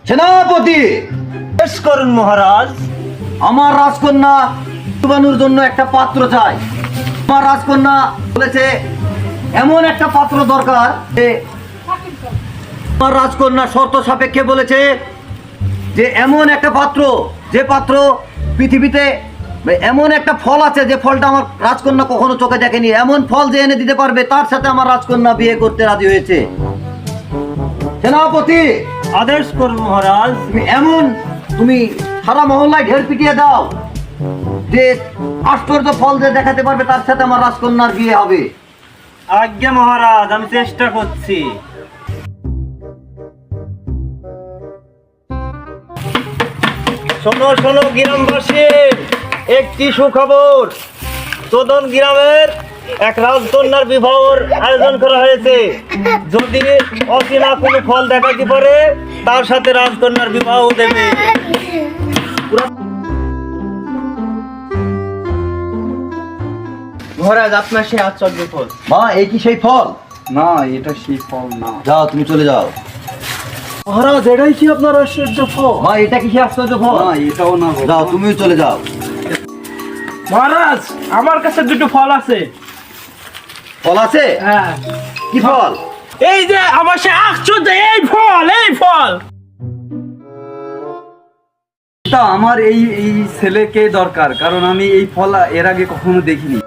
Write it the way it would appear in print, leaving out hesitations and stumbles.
সেনাপতি, বেশ করুন মহারাজ। আমার রাজকন্যা বানুর জন্য একটা পাত্র চাই। আমার রাজকন্যা বলেছে এমন একটা পাত্র দরকার যে আমার রাজকন্যা শর্ত সাপেক্ষে বলেছে যে এমন একটা পাত্র, যে পাত্র পৃথিবীতে এমন একটা ফল আছে যে ফলটা আমার রাজকন্যা কখনো চোখে দেখেনি, এমন ফল যে এনে দিতে পারবে তার সাথে আমার রাজকন্যা বিয়ে করতে রাজি হয়েছে। সেনাপতি, আদেশ করুন মহারাজ। তুমি সারা মহল্লায় ঢের পিটিয়ে দাও যে আশ্চর্য ফল যে দেখাতে পারবে তার সাথে আমার রাজকন্যার বিয়ে হবে। আজ্ঞা মহারাজ, আমি চেষ্টা করছি। শোনো শোনো গ্রামবাসী, একটি সুখবর। চোদন গ্রামের এক রাজকন্যার বিবাহের আয়োজন করা হয়েছে। যদি অচেনা কোনো ফল দেখাতে পারে তার সাথে রাজকন্যার বিবাহ দেবে। মহারাজ, আপনার সেই আশ্চর্য ফল। মা, এই কি সেই ফল? না, এটা সেই ফল না। যাও, তুমি চলে যাও। মহারাজ, এটাই কি আপনার আশ্চর্য ফল? মা, এটা কি সেই আশ্চর্য ফল? না, এটাও না। যাও, তুমিও চলে যাও। মহারাজ, আমার কাছে দুটো ফল আছে। ফল আছে? হ্যাঁ, কি ফল? এই যে আমার সে আশ্চর্য এই ফল, এই ফল। তা আমার এই ছেলেকে দরকার, কারণ আমি এই ফল এর আগে কখনো দেখিনি।